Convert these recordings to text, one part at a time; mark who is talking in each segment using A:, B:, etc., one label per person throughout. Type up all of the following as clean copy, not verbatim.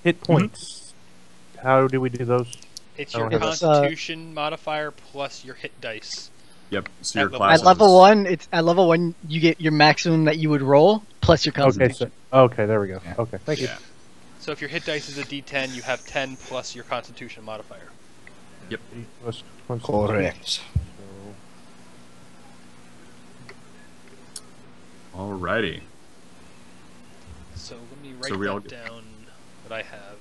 A: hit points. How do we do those?
B: It's
A: I
B: your
A: don't have that.
B: Constitution modifier plus your hit dice.
C: Yep. So
B: At
C: your
B: level
C: class
D: At level 1, it's at level 1 you get your maximum that you would roll plus your
A: Okay,
D: constitution.
A: okay, there we go.
C: Yeah.
A: Okay, thank you.
C: Yeah.
B: So if your hit dice is a D10, you have 10 plus your Constitution modifier.
C: Yep.
A: Plus one-
E: Correct.
C: Alrighty.
B: So let me
C: So
B: write
C: we all
B: that
C: get-
B: down that I have.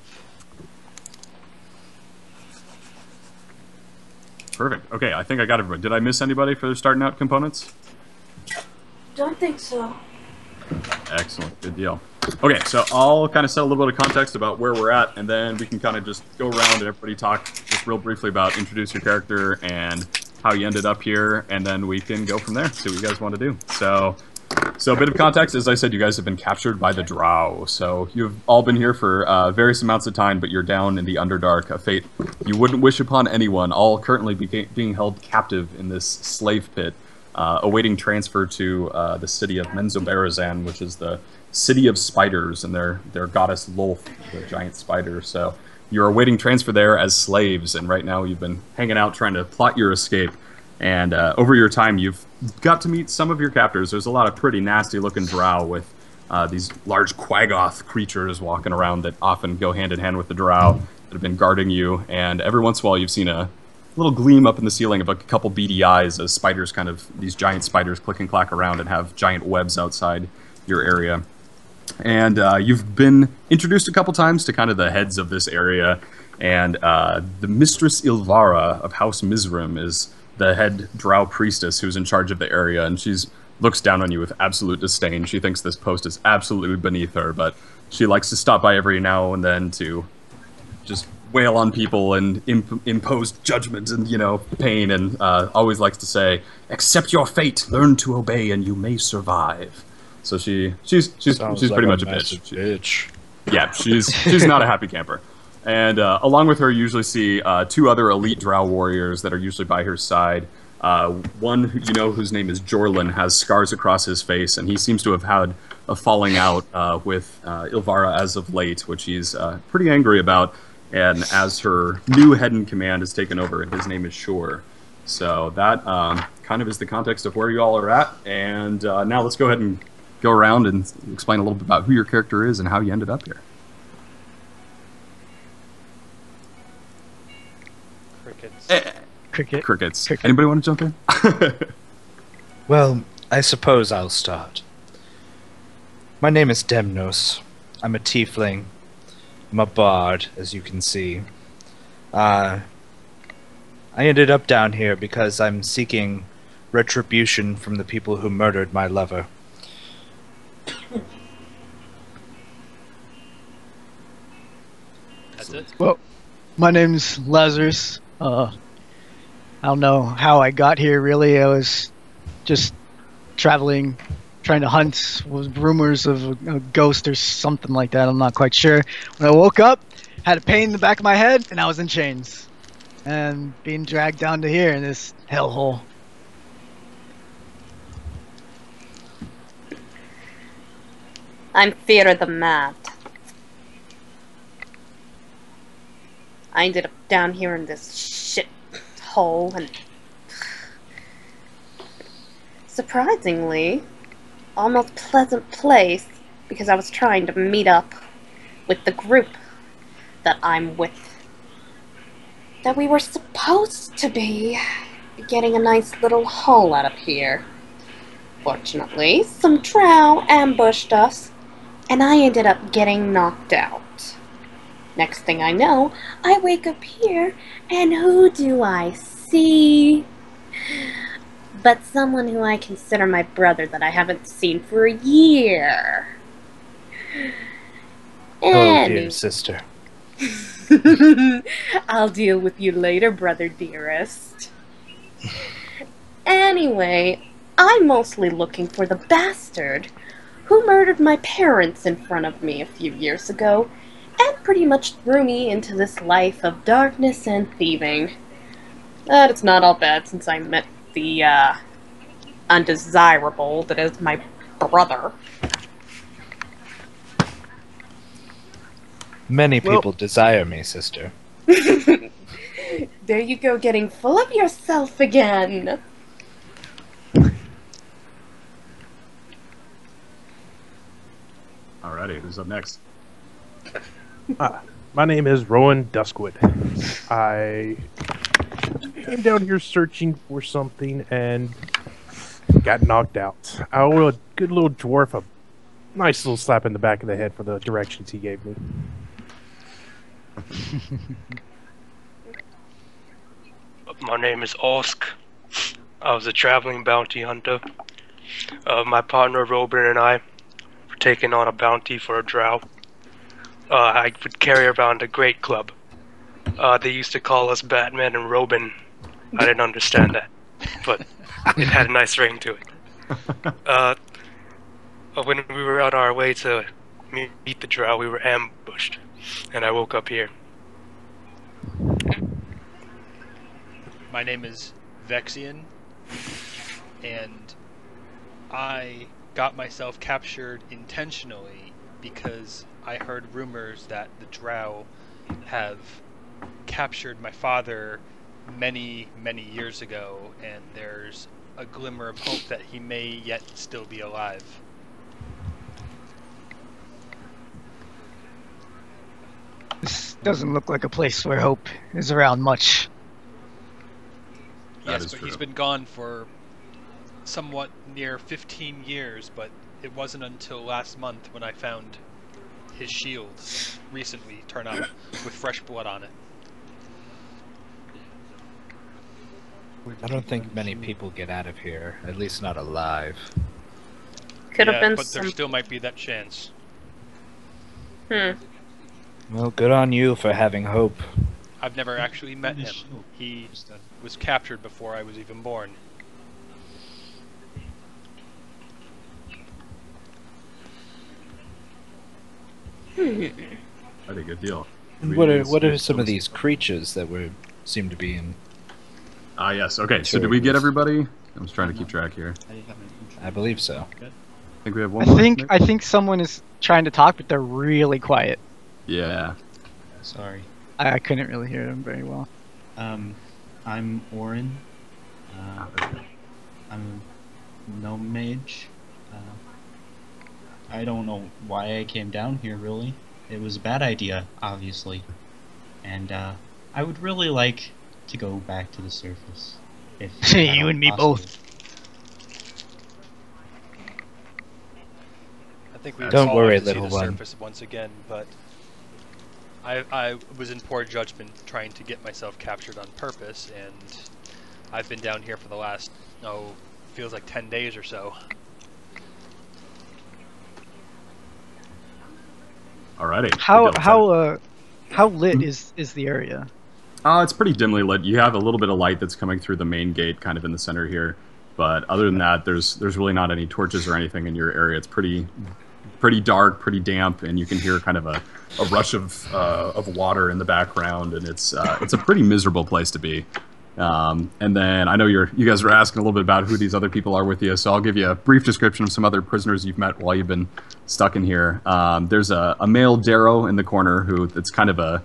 C: Perfect. Okay, I think I got everybody. Did I miss anybody for their starting out components?
F: Don't think so.
C: Excellent. Good deal. Okay, so I'll kind of set a little bit of context about where we're at, and then we can kind of just go around and everybody talk just real briefly about introduce your character and how you ended up here, and then we can go from there, see what you guys want to do. So a bit of context, as I said, you guys have been captured by the Drow. So you've all been here for various amounts of time, but you're down in the Underdark, a fate you wouldn't wish upon anyone, all currently being held captive in this slave pit, awaiting transfer to the city of Menzoberranzan, which is the city of spiders, and their goddess Lolth, the giant spider. So you're awaiting transfer there as slaves, and right now you've been hanging out trying to plot your escape. And over your time, you've got to meet some of your captors. There's a lot of pretty nasty-looking drow with these large quaggoth creatures walking around that often go hand-in-hand with the drow that have been guarding you. And every once in a while, you've seen a little gleam up in the ceiling of a couple beady eyes as spiders these giant spiders click and clack around and have giant webs outside your area. And you've been introduced a couple times to kind of the heads of this area. And the Mistress Ilvara of House Mizrim is the head drow priestess who's in charge of the area, and she's looks down on you with absolute disdain. She thinks this post is absolutely beneath her, but she likes to stop by every now and then to just wail on people and impose judgment and, pain, and always likes to say, "Accept your fate, learn to obey, and you may survive." So she's pretty much a bitch.
E: bitch.
C: Yeah, she's not a happy camper. And along with her, you usually see two other elite drow warriors that are usually by her side. One, whose name is Jorlin, has scars across his face, and he seems to have had a falling out with Ilvara as of late, which he's pretty angry about. And as her new head in command has taken over, and his name is Shore. So that kind of is the context of where you all are at. And now let's go ahead and go around and explain a little bit about who your character is and how you ended up here. Crickets.
D: Cricket.
C: Anybody want to jump in?
E: Well, I suppose I'll start. My name is Demnos. I'm a tiefling. I'm a bard, as you can see. I ended up down here because I'm seeking retribution from the people who murdered my lover.
B: That's it?
D: Well, my name's Lazarus. I don't know how I got here, really. I was just traveling, trying to hunt. Was rumors of a ghost or something like that. I'm not quite sure. When I woke up, had a pain in the back of my head, and I was in chains. And being dragged down to here in this hellhole.
F: I'm Theater the Mad. I ended up down here in this shit hole, and surprisingly, almost pleasant place, because I was trying to meet up with the group that I'm with. That we were supposed to be getting a nice little haul out of here. Fortunately, some drow ambushed us, and I ended up getting knocked out. Next thing I know, I wake up here, and who do I see? But someone who I consider my brother that I haven't seen for a year.
E: Oh, dear sister.
F: I'll deal with you later, brother dearest. Anyway, I'm mostly looking for the bastard who murdered my parents in front of me a few years ago, and pretty much threw me into this life of darkness and thieving. But it's not all bad since I met the, undesirable that is my brother.
E: Many
A: Well-
E: people desire me, sister.
F: There you go, getting full of yourself again.
C: Alrighty, who's up next?
A: My name is Rowan Duskwood. I came down here searching for something and got knocked out. I owe a good little dwarf a nice little slap in the back of the head for the directions he gave me.
G: My name is Osk. I was a traveling bounty hunter. My partner Robin and I were taking on a bounty for a drow. I would carry around a great club. They used to call us Batman and Robin. I didn't understand that, but it had a nice ring to it. When we were on our way to meet the drow, we were ambushed, and I woke up here.
B: My name is Vexian, and I got myself captured intentionally because I heard rumors that the Drow have captured my father many, many years ago, and there's a glimmer of hope that he may yet still be alive.
D: This doesn't look like a place where hope is around much.
C: That
B: Yes,
C: is
B: but
C: true.
B: he's been gone for somewhat near 15 years, but it wasn't until last month when I found his shield recently turn up with fresh blood on it.
E: I don't think many people get out of here, at least not alive.
F: Could have
B: Yeah,
F: been
B: but there
F: some.
B: still might be that chance.
E: Well, good on you for having hope.
B: I've never actually met him. He was captured before I was even born.
C: Pretty good deal.
E: What are some of these creatures that seem to be in?
C: Ah, yes. Okay, so did we get everybody? I was trying to keep track here.
E: I believe so.
C: I think we have one more. maybe?
D: I think someone is trying to talk, but they're really quiet.
C: Yeah.
H: Sorry.
D: I couldn't really hear them very well.
H: I'm Orin. I'm a gnome mage. I don't know why I came down here, really. It was a bad idea, obviously. And I would really like to go back to the surface. If
D: You and me both.
B: I think we
E: Don't
B: all
E: worry,
B: have to see
E: little
B: the
E: one.
B: surface once again, but I was in poor judgment trying to get myself captured on purpose, and I've been down here for the last, feels like 10 days or so.
C: Alrighty.
D: How lit is the area?
C: It's pretty dimly lit. You have a little bit of light that's coming through the main gate, kind of in the center here. But other than that, there's really not any torches or anything in your area. It's pretty dark, pretty damp, and you can hear kind of a rush of water in the background, and it's a pretty miserable place to be. And then I know you guys were asking a little bit about who these other people are with you, so I'll give you a brief description of some other prisoners you've met while you've been stuck in here. There's a male Darrow in the corner who it's kind of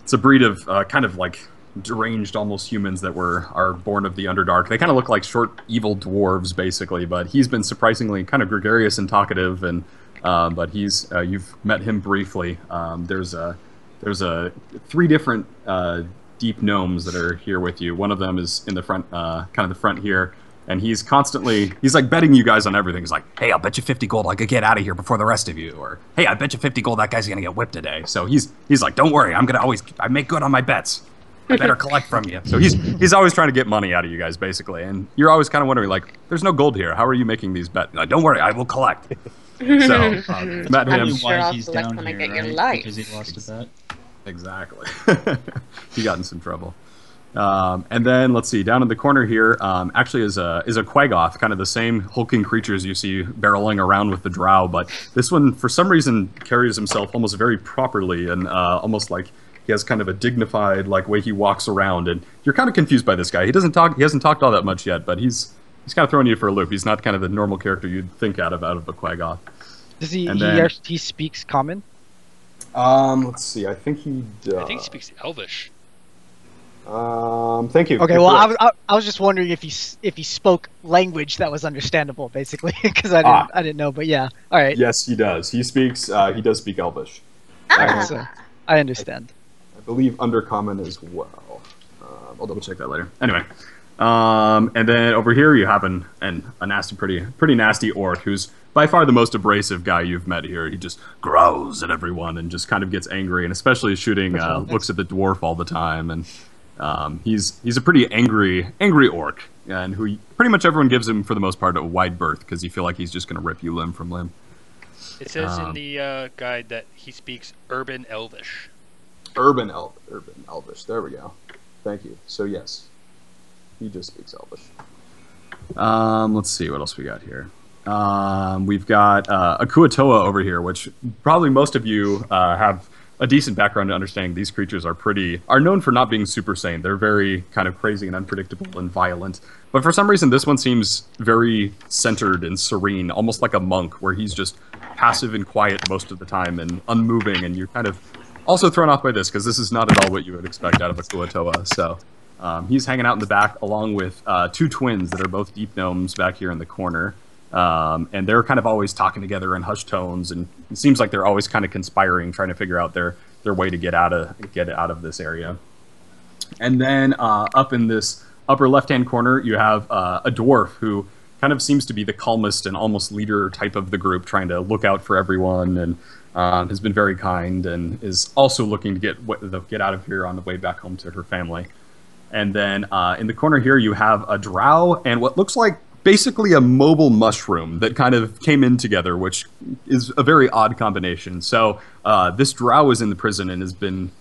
C: it's a breed of kind of like deranged almost humans that are born of the Underdark. They kind of look like short evil dwarves basically, but he's been surprisingly kind of gregarious and talkative, and but you've met him briefly. There's 3 different deep gnomes that are here with you. One of them is in the front, kind of the front here, and he's like betting you guys on everything. He's like, hey, I'll bet you 50 gold I could get out of here before the rest of you, or hey, I bet you 50 gold that guy's gonna get whipped today. So he's like, don't worry, I make good on my bets. I better collect from you. So he's always trying to get money out of you guys, basically, and you're always kind of wondering, like, there's no gold here. How are you making these bets? Like, don't worry, I will collect. So met him.
H: Probably
F: sure I'll
H: why he's
F: collect
H: down
F: when I
H: here,
F: get your
H: right?
F: life.
H: Because he lost a bet.
C: Exactly. He got in some trouble. And then let's see, down in the corner here, actually is a Quaggoth, kind of the same hulking creatures you see barreling around with the Drow, but this one for some reason carries himself almost very properly, and almost like he has kind of a dignified like way he walks around, and you're kind of confused by this guy. He hasn't talked all that much yet, but he's kind of throwing you for a loop. He's not kind of the normal character you'd think out of a Quaggoth.
D: Does he
C: And then-
D: he speaks common?
C: Let's see. I think he does.
B: I think he speaks Elvish.
C: Thank you.
D: Okay,
C: You're
D: well,
C: correct.
D: I was just wondering if he spoke language that was understandable, basically, because I didn't know. But yeah, all right.
C: Yes, he does. He speaks. He does speak Elvish.
F: Ah.
D: So I understand.
C: I believe Undercommon as well. I'll double check that later. Anyway, and then over here you have a nasty, pretty nasty orc who's by far the most abrasive guy you've met here. He just growls at everyone and just kind of gets angry, and especially shooting looks at the dwarf all the time. And he's a pretty angry orc, and who pretty much everyone gives him for the most part a wide berth because you feel like he's just going to rip you limb from limb.
B: It says in the guide that he speaks Urban Elvish.
C: Urban Elvish. There we go. Thank you. So yes, he just speaks Elvish. Let's see what else we got here. We've got Akuatoa over here, which probably most of you have a decent background to understanding. These creatures are known for not being Super Saiyan. They're very kind of crazy and unpredictable and violent. But for some reason, this one seems very centered and serene, almost like a monk, where he's just passive and quiet most of the time and unmoving, and you're kind of also thrown off by this, because this is not at all what you would expect out of a Akuatoa. So he's hanging out in the back, along with two twins that are both deep gnomes back here in the corner. And they're kind of always talking together in hushed tones, and it seems like they're always kind of conspiring, trying to figure out their way to get out of this area. And then up in this upper left-hand corner, you have a dwarf who kind of seems to be the calmest and almost leader type of the group, trying to look out for everyone, and has been very kind, and is also looking to get out of here on the way back home to her family. And then in the corner here, you have a drow and what looks like basically a mobile mushroom that kind of came in together, which is a very odd combination. So this drow is in the prison and has been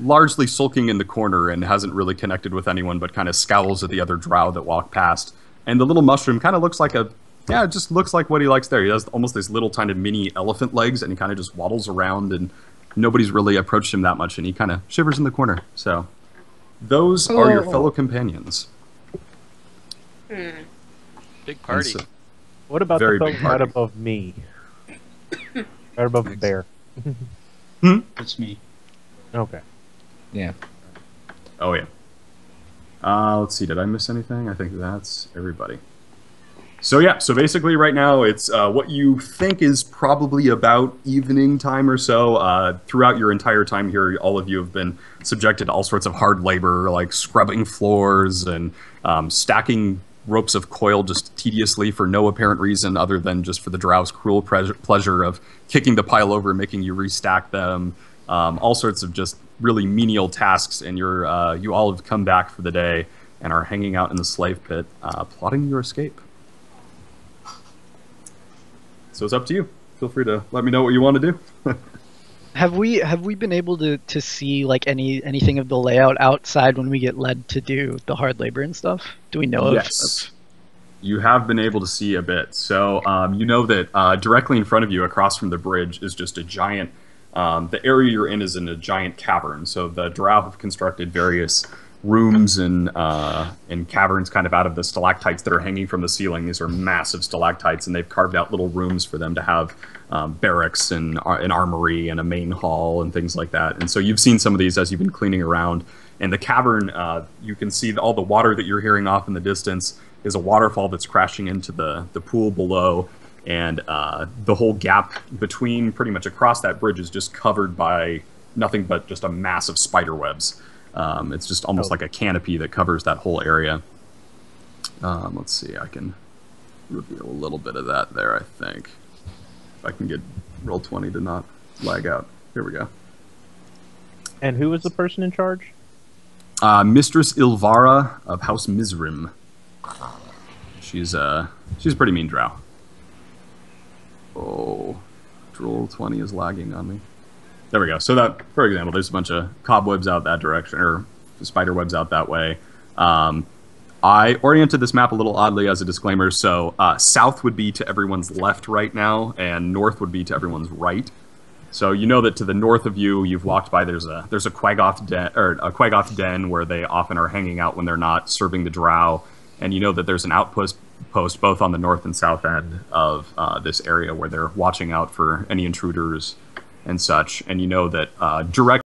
C: largely sulking in the corner and hasn't really connected with anyone, but kind of scowls at the other drow that walk past. And the little mushroom kind of looks like it just looks like what he likes there. He has almost these little tiny mini elephant legs, and he kind of just waddles around, and nobody's really approached him that much, and he kind of shivers in the corner. So those are your fellow companions.
B: Big party.
C: So,
A: What about
C: Very
A: the
C: big
A: fellow right
C: party.
A: above me? Right above the bear.
H: It's me.
A: Okay.
E: Yeah.
C: Oh yeah. Let's see. Did I miss anything? I think that's everybody. So yeah. So basically, right now it's what you think is probably about evening time or so. Throughout your entire time here, all of you have been subjected to all sorts of hard labor, like scrubbing floors and stacking ropes of coil just tediously for no apparent reason other than just for the drow's cruel pleasure of kicking the pile over and making you restack them. All sorts of just really menial tasks, and you all have come back for the day and are hanging out in the slave pit, plotting your escape. So it's up to you. Feel free to let me know what you want to do.
D: Have we been able to see like anything of the layout outside when we get led to do the hard labor and stuff? Do we know
C: Yes. You have been able to see a bit. So you know that directly in front of you, across from the bridge, is just a giant... the area you're in is in a giant cavern. So the drow have constructed various rooms and caverns kind of out of the stalactites that are hanging from the ceiling. These are massive stalactites, and they've carved out little rooms for them to have barracks and an armory and a main hall and things like that. And so you've seen some of these as you've been cleaning around. And the cavern, you can see all the water that you're hearing off in the distance is a waterfall that's crashing into the pool below. And the whole gap between, pretty much across that bridge, is just covered by nothing but just a mass of spider webs. It's just almost like a canopy that covers that whole area. Let's see, I can reveal a little bit of that there, I think. If I can get Roll20 to not lag out. Here we go.
A: And who was the person in charge?
C: Mistress Ilvara of House Mizrim. She's a pretty mean drow. Oh, Roll20 is lagging on me. There we go. So that, for example, there's a bunch of cobwebs out that direction, or spider webs out that way. I oriented this map a little oddly as a disclaimer. So south would be to everyone's left right now, and north would be to everyone's right. So you know that to the north of you, you've walked by. There's a Quaggoth den, or a Quaggoth den, where they often are hanging out when they're not serving the drow. And you know that there's an outpost both on the north and south end of this area where they're watching out for any intruders. and such, and you know that direct